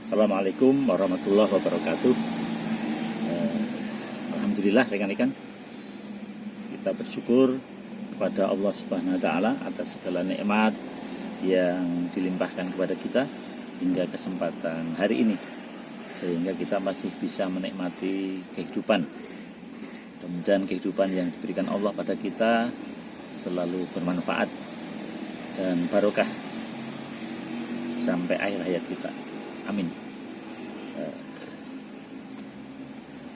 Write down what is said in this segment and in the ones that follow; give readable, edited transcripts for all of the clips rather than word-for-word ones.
Assalamualaikum warahmatullahi wabarakatuh. Alhamdulillah rekan-rekan, kita bersyukur kepada Allah Subhanahu wa taala atas segala nikmat yang dilimpahkan kepada kita hingga kesempatan hari ini, sehingga kita masih bisa menikmati kehidupan. Mudah-mudahan kehidupan yang diberikan Allah pada kita selalu bermanfaat dan barokah sampai akhir hayat kita. Amin.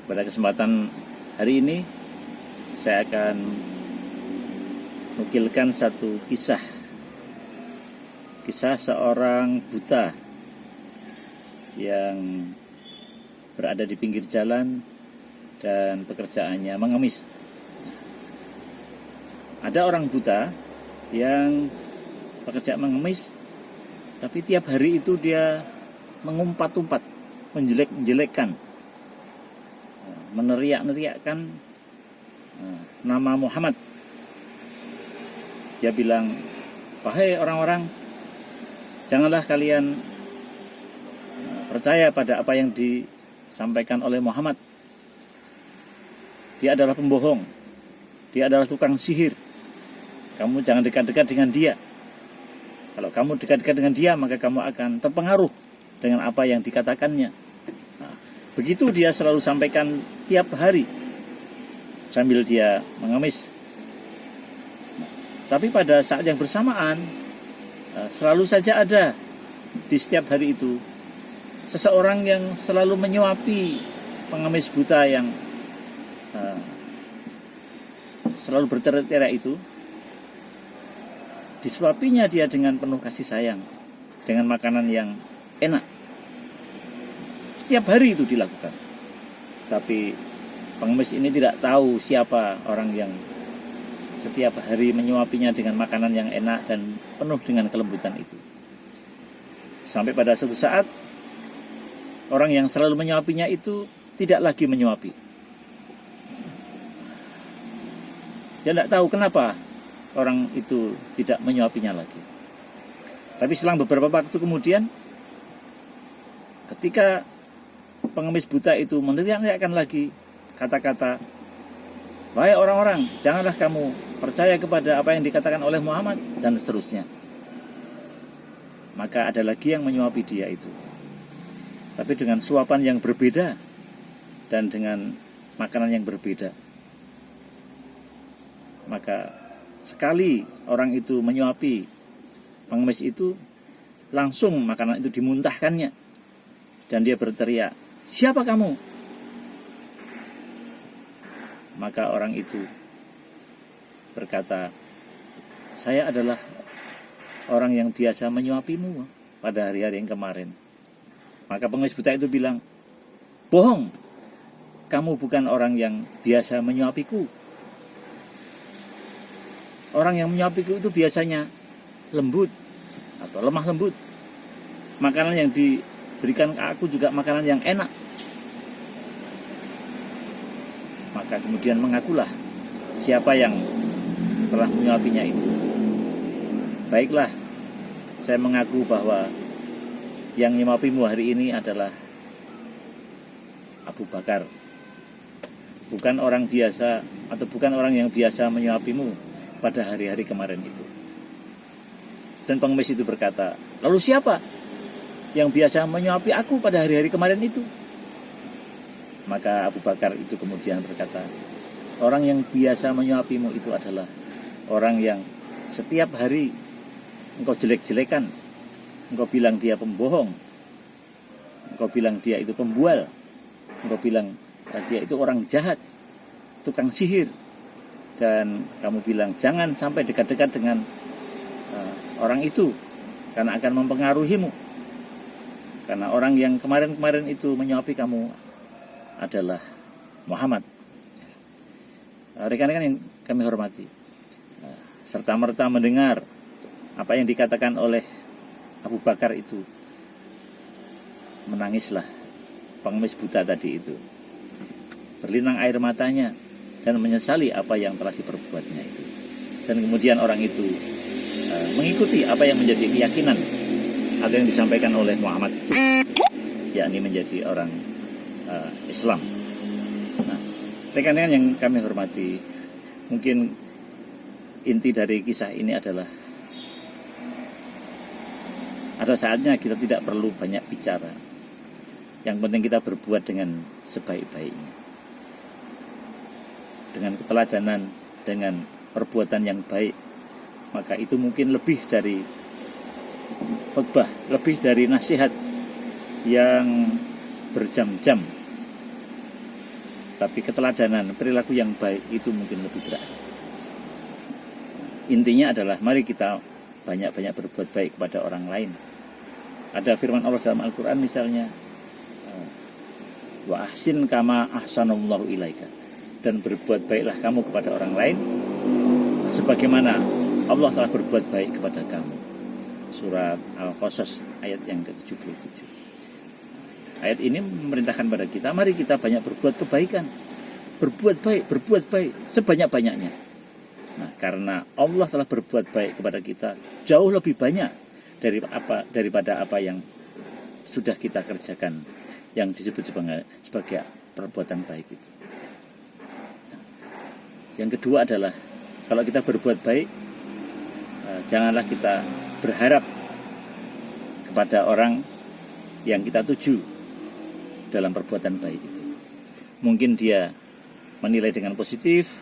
Pada kesempatan hari ini saya akan nukilkan satu kisah seorang buta yang berada di pinggir jalan dan pekerjaannya mengemis. Ada orang buta yang pekerja mengemis, tapi tiap hari itu dia mengumpat-umpat, menjelek-jelekkan, meneriak-neriakkan nama Muhammad. Dia bilang, "Wahai orang-orang, janganlah kalian percaya pada apa yang disampaikan oleh Muhammad. Dia adalah pembohong, dia adalah tukang sihir. Kamu jangan dekat-dekat dengan dia. Kalau kamu dekat-dekat dengan dia, maka kamu akan terpengaruh dengan apa yang dikatakannya." Nah, begitu dia selalu sampaikan tiap hari sambil dia mengemis. Tapi pada saat yang bersamaan, selalu saja ada di setiap hari itu seseorang yang selalu menyuapi pengemis buta yang selalu berteriak itu. Disuapinya dia dengan penuh kasih sayang, dengan makanan yang enak. Setiap hari itu dilakukan. Tapi pengemis ini tidak tahu siapa orang yang setiap hari menyuapinya dengan makanan yang enak dan penuh dengan kelembutan itu. Sampai pada suatu saat, orang yang selalu menyuapinya itu tidak lagi menyuapi. Dia tidak tahu kenapa orang itu tidak menyuapinya lagi. Tapi selang beberapa waktu kemudian, ketika pengemis buta itu meneriakkan lagi kata-kata, "Wahai orang-orang, janganlah kamu percaya kepada apa yang dikatakan oleh Muhammad," dan seterusnya. Maka ada lagi yang menyuapi dia itu, tapi dengan suapan yang berbeda dan dengan makanan yang berbeda. Maka sekali orang itu menyuapi pengemis itu, langsung makanan itu dimuntahkannya dan dia berteriak, "Siapa kamu?" Maka orang itu berkata, "Saya adalah orang yang biasa menyuapimu pada hari-hari yang kemarin." Maka pengemis buta itu bilang, "Bohong, kamu bukan orang yang biasa menyuapiku. Orang yang menyuapiku itu biasanya lembut atau lemah lembut. Makanan yang diberikan ke aku juga makanan yang enak." Maka kemudian mengakulah siapa yang telah menyuapinya itu. "Baiklah, saya mengaku bahwa yang menyuapimu hari ini adalah Abu Bakar. Bukan orang biasa atau bukan orang yang biasa menyuapimu pada hari-hari kemarin itu." Dan pengemis itu berkata, "Lalu siapa yang biasa menyuapi aku pada hari-hari kemarin itu?" Maka Abu Bakar itu kemudian berkata, "Orang yang biasa menyuapimu itu adalah orang yang setiap hari engkau jelek-jelekan. Engkau bilang dia pembohong, engkau bilang dia itu pembual, engkau bilang dia itu orang jahat, tukang sihir. Dan kamu bilang jangan sampai dekat-dekat dengan orang itu, karena akan mempengaruhimu. Karena orang yang kemarin-kemarin itu menyuapi kamu adalah Muhammad." Rekan-rekan yang kami hormati, serta-merta mendengar apa yang dikatakan oleh Abu Bakar itu, menangislah pengemis buta tadi itu. Berlinang air matanya dan menyesali apa yang telah diperbuatnya itu. Dan kemudian orang itu mengikuti apa yang menjadi keyakinan, apa yang disampaikan oleh Muhammad. yakni menjadi orang Islam. Nah, rekan-rekan yang kami hormati, mungkin inti dari kisah ini adalah ada saatnya kita tidak perlu banyak bicara. Yang penting kita berbuat dengan sebaik-baiknya, dengan keteladanan, dengan perbuatan yang baik. Maka itu mungkin lebih dari khutbah, lebih dari nasihat yang berjam-jam. Tapi keteladanan, perilaku yang baik itu mungkin lebih berarti. Intinya adalah mari kita banyak-banyak berbuat baik kepada orang lain. Ada firman Allah dalam Al-Quran misalnya, wa ahsin kama ahsanallahu ilaika, dan berbuat baiklah kamu kepada orang lain sebagaimana Allah telah berbuat baik kepada kamu. Surat Al-Qasas ayat yang ke-77. Ayat ini memerintahkan pada kita, mari kita banyak berbuat kebaikan, berbuat baik sebanyak-banyaknya. Nah, karena Allah telah berbuat baik kepada kita jauh lebih banyak daripada apa yang sudah kita kerjakan, yang disebut sebagai perbuatan baik itu. Nah, yang kedua adalah kalau kita berbuat baik, janganlah kita berharap kepada orang yang kita tuju dalam perbuatan baik itu. Mungkin dia menilai dengan positif,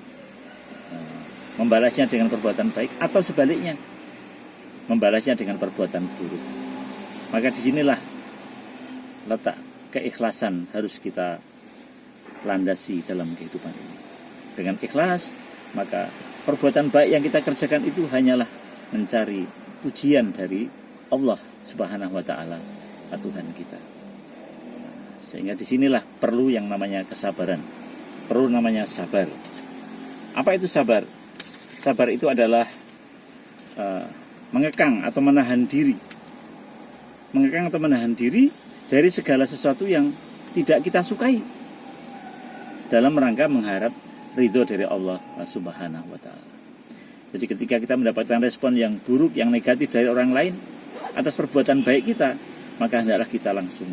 membalasnya dengan perbuatan baik, atau sebaliknya membalasnya dengan perbuatan buruk. Maka disinilah letak keikhlasan harus kita landasi dalam kehidupan ini. Dengan ikhlas, maka perbuatan baik yang kita kerjakan itu hanyalah mencari pujian dari Allah Subhanahu wa Ta'ala, Tuhan kita. Sehingga disinilah perlu yang namanya kesabaran, perlu namanya sabar. Apa itu sabar? Sabar itu adalah mengekang atau menahan diri, mengekang atau menahan diri dari segala sesuatu yang tidak kita sukai, dalam rangka mengharap ridho dari Allah Subhanahu wa Ta'ala. Jadi ketika kita mendapatkan respon yang buruk, yang negatif dari orang lain atas perbuatan baik kita, maka hendaklah kita langsung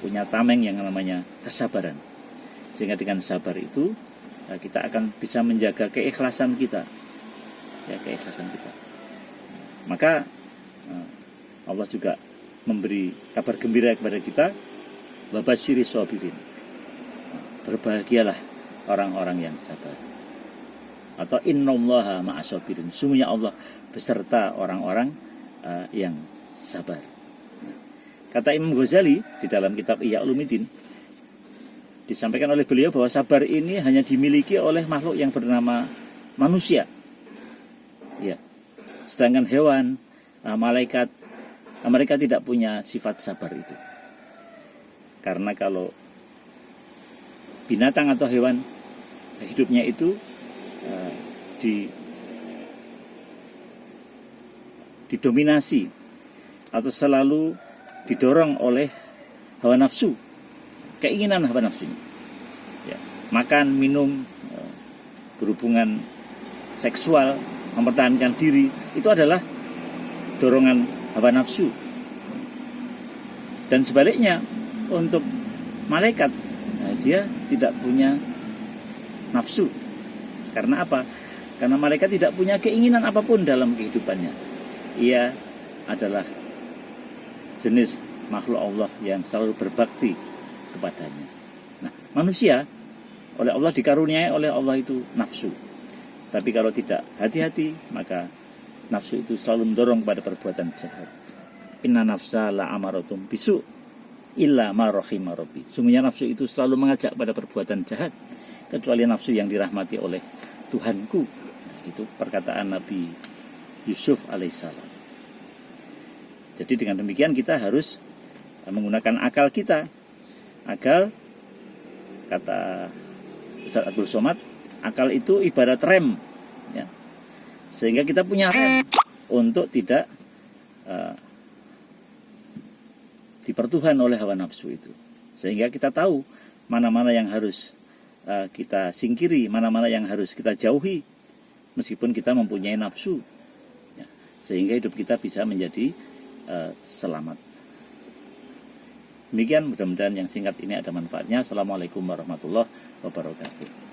punya tameng yang namanya kesabaran. Sehingga dengan sabar itu kita akan bisa menjaga keikhlasan kita, ya, keikhlasan kita. Maka Allah juga memberi kabar gembira kepada kita, wabasyiri sabirin, berbahagialah orang-orang yang sabar. Atau innallaha ma'asabirin, sungguhnya Allah beserta orang-orang yang sabar. Kata Imam Ghazali di dalam kitab Ihya Ulumuddin, disampaikan oleh beliau bahwa sabar ini hanya dimiliki oleh makhluk yang bernama manusia. Ya. Sedangkan hewan, malaikat, mereka tidak punya sifat sabar itu. Karena kalau binatang atau hewan hidupnya itu didominasi atau selalu didorong oleh hawa nafsu, keinginan hawa nafsunya, ya, makan, minum, berhubungan seksual, mempertahankan diri, itu adalah dorongan hawa nafsu. Dan sebaliknya untuk malaikat, dia tidak punya nafsu. Karena apa? Karena malaikat tidak punya keinginan apapun dalam kehidupannya. Ia adalah jenis makhluk Allah yang selalu berbakti kepadanya. Nah, manusia oleh Allah dikaruniai oleh Allah itu nafsu. Tapi kalau tidak hati-hati, maka nafsu itu selalu mendorong pada perbuatan jahat. Inna nafsa la amaratum bisu illa ma rahima rabbi. Sungguhnya nafsu itu selalu mengajak pada perbuatan jahat, kecuali nafsu yang dirahmati oleh Tuhanku. Nah, itu perkataan Nabi Yusuf alaihissalam. Jadi dengan demikian kita harus menggunakan akal kita. Akal, kata Ustaz Abdul Somad, akal itu ibarat rem, ya. Sehingga kita punya rem untuk tidak dipertuhan oleh hawa nafsu itu. Sehingga kita tahu mana-mana yang harus kita singkiri, mana-mana yang harus kita jauhi, meskipun kita mempunyai nafsu, ya. Sehingga hidup kita bisa menjadi selamat. Demikian, mudah-mudahan yang singkat ini ada manfaatnya. Assalamualaikum warahmatullahi wabarakatuh.